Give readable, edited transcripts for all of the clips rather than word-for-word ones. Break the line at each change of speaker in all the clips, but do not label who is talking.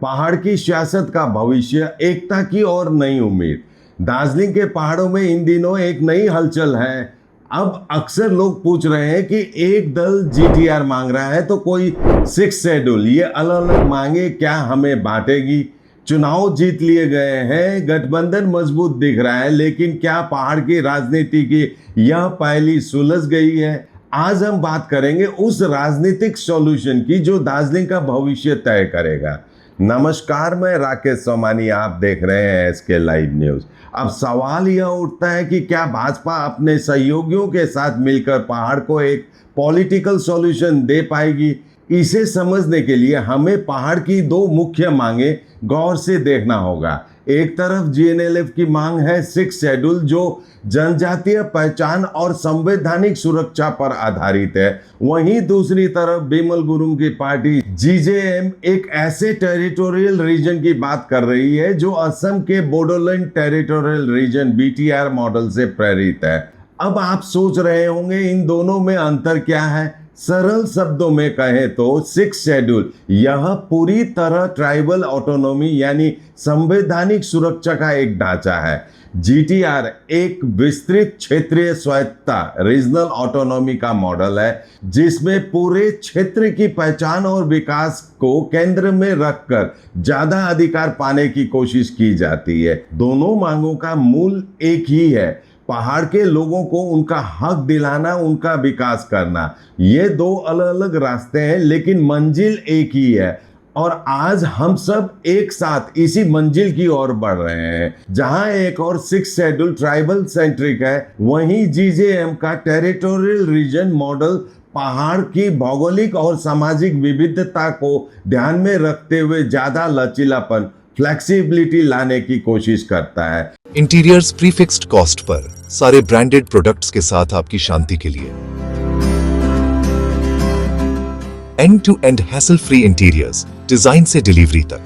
पहाड़ की सियासत का भविष्य, एकता की और नई उम्मीद। दार्जिलिंग के पहाड़ों में इन दिनों एक नई हलचल है। अब अक्सर लोग पूछ रहे हैं कि एक दल जीटीआर मांग रहा है तो कोई सिक्स शेड्यूल। ये अलग अलग मांगे क्या हमें बांटेगी? चुनाव जीत लिए गए हैं, गठबंधन मजबूत दिख रहा है, लेकिन क्या पहाड़ की राजनीति की यह पहली सुलझ गई है? आज हम बात करेंगे उस राजनीतिक सॉल्यूशन की जो दार्जिलिंग का भविष्य तय करेगा। नमस्कार, मैं राकेश सोमानी, आप देख रहे हैं एसके लाइव न्यूज। अब सवाल यह उठता है कि क्या भाजपा अपने सहयोगियों के साथ मिलकर पहाड़ को एक पॉलिटिकल सॉल्यूशन दे पाएगी? इसे समझने के लिए हमें पहाड़ की दो मुख्य मांगे गौर से देखना होगा। एक तरफ जीएनएलएफ की मांग है सिक्स शेड्यूल, जो जनजातीय पहचान और संवैधानिक सुरक्षा पर आधारित है। वहीं दूसरी तरफ बिमल गुरुंग की पार्टी जीजेएम एक ऐसे टेरिटोरियल रीजन की बात कर रही है जो असम के Bodoland territorial reason BTR model से प्रेरित है। अब आप सोच रहे होंगे इन दोनों में अंतर क्या है? सरल शब्दों में कहें तो सिक्स शेड्यूल यह पूरी तरह ट्राइबल ऑटोनॉमी यानी संवैधानिक सुरक्षा का एक ढांचा है। जीटीआर एक विस्तृत क्षेत्रीय स्वायत्तता रीजनल ऑटोनॉमी का मॉडल है, जिसमें पूरे क्षेत्र की पहचान और विकास को केंद्र में रखकर ज्यादा अधिकार पाने की कोशिश की जाती है। दोनों मांगों का मूल एक ही है, पहाड़ के लोगों को उनका हक दिलाना, उनका विकास करना। ये दो अलग अलग रास्ते हैं, लेकिन मंजिल एक ही है। और आज हम सब एक साथ इसी मंजिल की ओर बढ़ रहे हैं। जहां एक और सिक्स शेड्यूल ट्राइबल सेंट्रिक है, वहीं जीजेएम का टेरिटोरियल रीजन मॉडल पहाड़ की भौगोलिक और सामाजिक विविधता को ध्यान में रखते हुए ज्यादा लचीलापन, फ्लेक्सिबिलिटी लाने की कोशिश करता है।
इंटीरियर्स प्रीफिक्स्ड कॉस्ट पर सारे ब्रांडेड प्रोडक्ट्स के साथ आपकी शांति के लिए end to end hassle free interiors, design से डिलीवरी तक।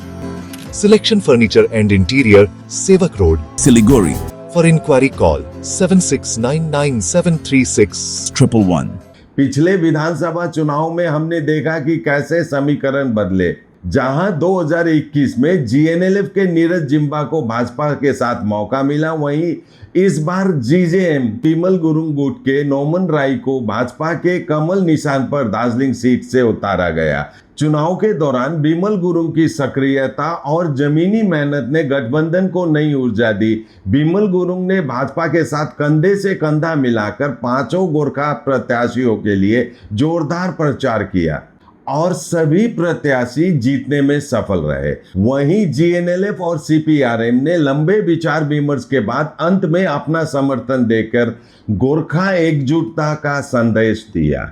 Selection furniture and interior, Sevoke road, Siliguri. For inquiry call 7699736111।
पिछले विधानसभा चुनाव में हमने देखा कि कैसे समीकरण बदले। जहां 2021 में जीएनएलएफ के नीरज जिम्बा को भाजपा के साथ मौका मिला, वहीं इस बार जीजेएम बिमल गुरुंग गुट के नोमन राय को भाजपा के कमल निशान पर दार्जिलिंग सीट से उतारा गया। चुनाव के दौरान बिमल गुरुंग की सक्रियता और जमीनी मेहनत ने गठबंधन को नई ऊर्जा दी। बिमल गुरुंग ने भाजपा के साथ कंधे से कंधा मिलाकर पांचों गोरखा प्रत्याशियों के लिए जोरदार प्रचार किया और सभी प्रत्याशी जीतने में सफल रहे। वहीं जीएनएलएफ और सीपीआरएम ने लंबे विचार विमर्श के बाद अंत में अपना समर्थन देकर गोरखा एकजुटता का संदेश दिया।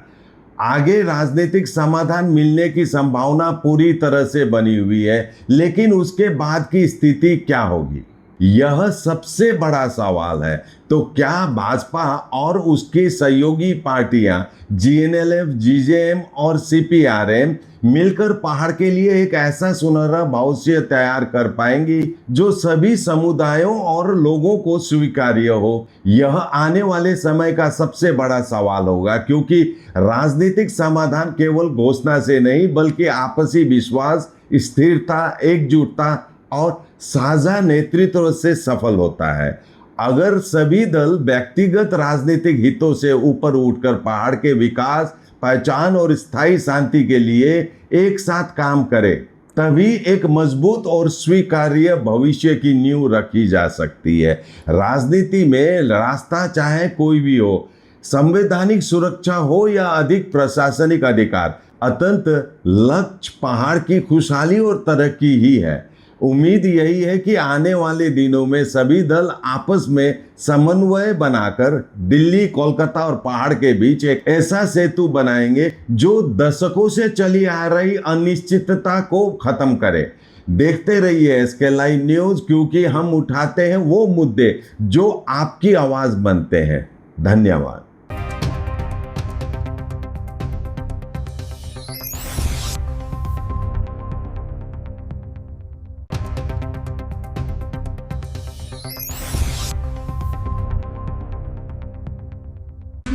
आगे राजनीतिक समाधान मिलने की संभावना पूरी तरह से बनी हुई है, लेकिन उसके बाद की स्थिति क्या होगी, यह सबसे बड़ा सवाल है। तो क्या भाजपा और उसकी सहयोगी पार्टियां जीएनएलएफ, जीजेएम और सीपीआरएम मिलकर पहाड़ के लिए एक ऐसा सुनहरा भविष्य तैयार कर पाएंगी जो सभी समुदायों और लोगों को स्वीकार्य हो? यह आने वाले समय का सबसे बड़ा सवाल होगा, क्योंकि राजनीतिक समाधान केवल घोषणा से नहीं बल्कि आपसी विश्वास, स्थिरता, एकजुटता और साझा नेतृत्व से सफल होता है। अगर सभी दल व्यक्तिगत राजनीतिक हितों से ऊपर उठकर पहाड़ के विकास, पहचान और स्थायी शांति के लिए एक साथ काम करें, तभी एक मजबूत और स्वीकार्य भविष्य की नींव रखी जा सकती है। राजनीति में रास्ता चाहे कोई भी हो, संवैधानिक सुरक्षा हो या अधिक प्रशासनिक अधिकार, अतंत लक्ष्य पहाड़ की खुशहाली और तरक्की ही है। उम्मीद यही है कि आने वाले दिनों में सभी दल आपस में समन्वय बनाकर दिल्ली, कोलकाता और पहाड़ के बीच एक ऐसा सेतु बनाएंगे जो दशकों से चली आ रही अनिश्चितता को खत्म करे। देखते रहिए एसके लाइव न्यूज, क्योंकि हम उठाते हैं वो मुद्दे जो आपकी आवाज बनते हैं। धन्यवाद।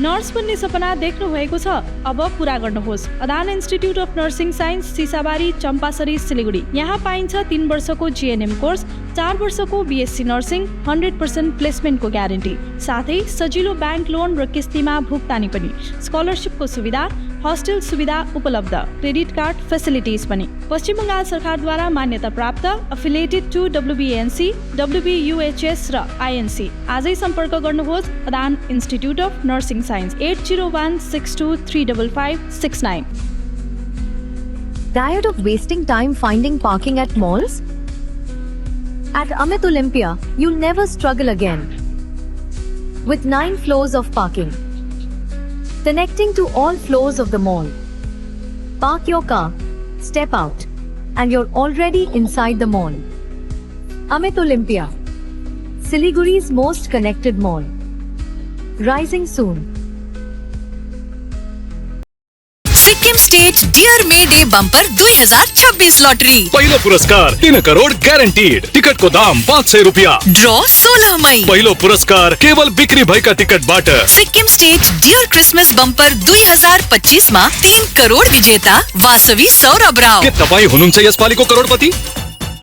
नर्स बन्ने सपना देख्नु भएको छ? अब पूरा गर्नुहोस्। Adan institute of nursing science, Sisabari, Champasari, Siliguri. यहाँ पाइन्छ 3 वर्षको जीएनएम कोर्स, 4 वर्षको बीएससी नर्सिङ, 100% प्लेसमेन्टको ग्यारेन्टी, साथै सजिलो ब्याङ्क लोन र किस्तीमा भुक्तानी पनि, स्कलरसिपको सुविधा, हस्टेल सुविधा उपलब्ध, क्रेडिट कार्ड फेसिलिटिज पनि। पश्चिम बङ्गाल सरकारद्वारा मान्यता प्राप्त, अफिलिएटेड टु WBNC, WBUHS र INC। आजै सम्पर्क गर्नुहोस् Adan institute of nursing science, 8016235569।
Tired of wasting time finding parking at malls? At Amit Olympia, you'll never struggle again. With 9 floors of parking, connecting to all floors of the mall. Park your car, step out, and you're already inside the mall. Amit Olympia, Siliguri's most connected mall. Rising soon.
Sikkim state dear May day bumper 2026 lottery.
पहिलो पुरस्कार 3 crore guaranteed. टिकटको दाम 500 रुपियाँ।
ड्र 16 मई।
पहिलो पुरस्कार केवल बिक्री भएका टिकटबाट।
Sikkim state dear Christmas bumper 2025 मा 3 करोड विजेता वासवी सौरभ राव।
के तपाईँ हुनुहुन्छ यसपालिको करोडपति?